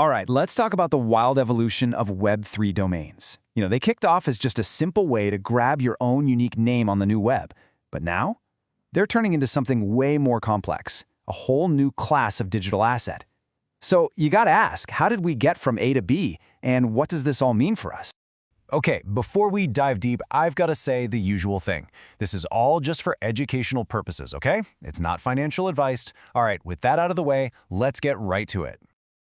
All right, let's talk about the wild evolution of Web3 domains. They kicked off as just a simple way to grab your own unique name on the new web. But now, they're turning into something way more complex, a whole new class of digital asset. So you gotta ask, how did we get from A to B, and what does this all mean for us? Okay, before we dive deep, I've got to say the usual thing. This is all just for educational purposes, okay? It's not financial advice. All right, with that out of the way, let's get right to it.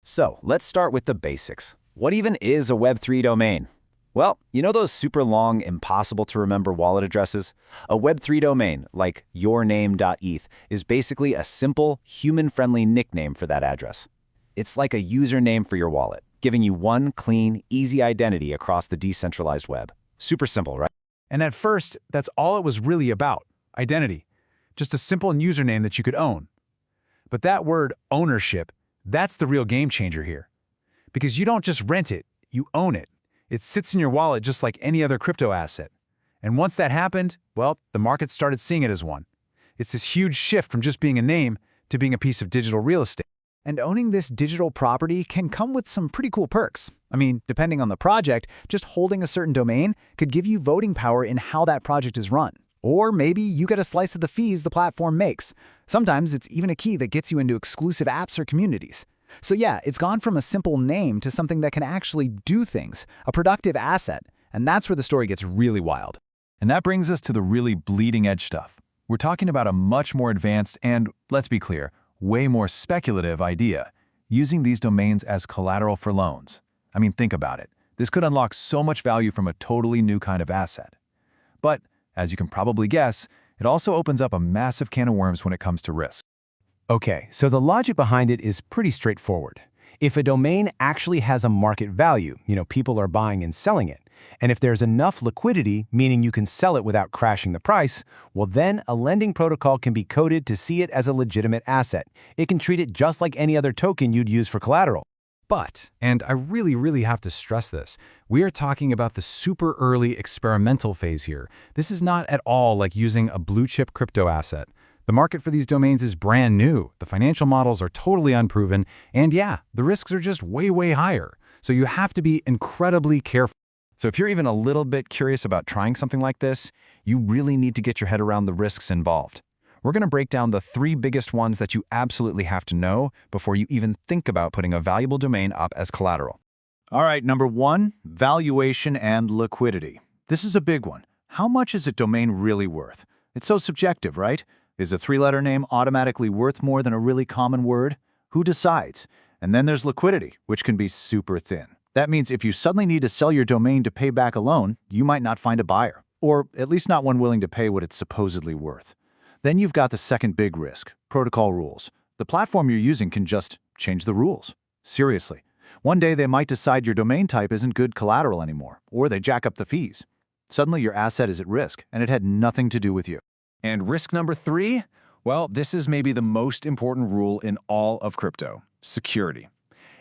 So, let's start with the basics. What even is a Web3 domain? Well, those super long, impossible to remember wallet addresses? A Web3 domain, like yourname.eth, is basically a simple, human-friendly nickname for that address. It's like a username for your wallet, giving you one clean, easy identity across the decentralized web. Super simple, right? And at first, that's all it was really about, identity. Just a simple username that you could own. But that word, ownership, that's the real game changer here. Because you don't just rent it, you own it. It sits in your wallet just like any other crypto asset. And once that happened, well, the market started seeing it as one. It's this huge shift from just being a name to being a piece of digital real estate. And owning this digital property can come with some pretty cool perks. Depending on the project, just holding a certain domain could give you voting power in how that project is run. Or maybe you get a slice of the fees the platform makes. Sometimes it's even a key that gets you into exclusive apps or communities. So yeah, it's gone from a simple name to something that can actually do things, a productive asset. And that's where the story gets really wild. And that brings us to the really bleeding edge stuff. We're talking about a much more advanced and, let's be clear, way more speculative idea, using these domains as collateral for loans. Think about it. This could unlock so much value from a totally new kind of asset. But, as you can probably guess, it also opens up a massive can of worms when it comes to risk. Okay, so the logic behind it is pretty straightforward. If a domain actually has a market value, people are buying and selling it, and if there's enough liquidity, meaning you can sell it without crashing the price, well then a lending protocol can be coded to see it as a legitimate asset. It can treat it just like any other token you'd use for collateral. But, and I really have to stress this, we are talking about the super early experimental phase here. This is not at all like using a blue-chip crypto asset. The market for these domains is brand new, the financial models are totally unproven, and yeah, the risks are just way higher. So you have to be incredibly careful. So if you're even a little bit curious about trying something like this, you really need to get your head around the risks involved. We're going to break down the 3 biggest ones that you absolutely have to know before you even think about putting a valuable domain up as collateral. All right, number 1, valuation and liquidity. This is a big one. How much is a domain really worth? It's so subjective, right? Is a 3-letter name automatically worth more than a really common word? Who decides? And then there's liquidity, which can be super thin. That means if you suddenly need to sell your domain to pay back a loan, you might not find a buyer, or at least not one willing to pay what it's supposedly worth. Then you've got the second big risk, protocol rules. The platform you're using can just change the rules. Seriously. One day they might decide your domain type isn't good collateral anymore, or they jack up the fees. Suddenly your asset is at risk, and it had nothing to do with you. And risk number 3? Well, this is maybe the most important rule in all of crypto: security.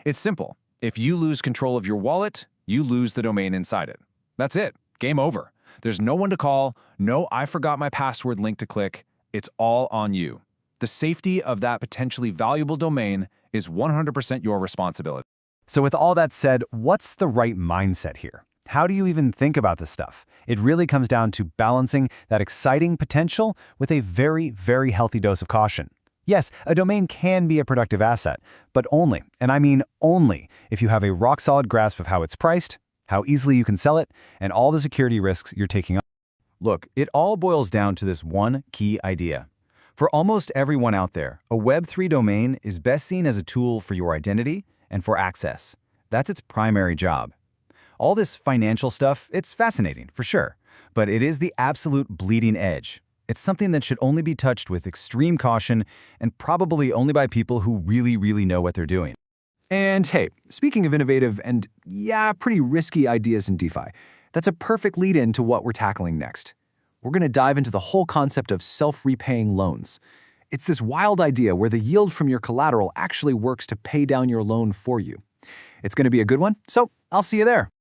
It's simple. If you lose control of your wallet, you lose the domain inside it. That's it. Game over. There's no one to call, no I forgot my password link to click. It's all on you. The safety of that potentially valuable domain is 100% your responsibility. So with all that said, what's the right mindset here? How do you even think about this stuff? It really comes down to balancing that exciting potential with a very healthy dose of caution. Yes, a domain can be a productive asset, but only, and I mean only, if you have a rock-solid grasp of how it's priced, how easily you can sell it, and all the security risks you're taking on. Look, it all boils down to this one key idea. For almost everyone out there, a Web3 domain is best seen as a tool for your identity and for access. That's its primary job. All this financial stuff, it's fascinating, for sure, but it is the absolute bleeding edge. It's something that should only be touched with extreme caution and probably only by people who really know what they're doing. And hey, speaking of innovative and, yeah, pretty risky ideas in DeFi, that's a perfect lead-in to what we're tackling next. We're going to dive into the whole concept of self-repaying loans. It's this wild idea where the yield from your collateral actually works to pay down your loan for you. It's going to be a good one, so I'll see you there.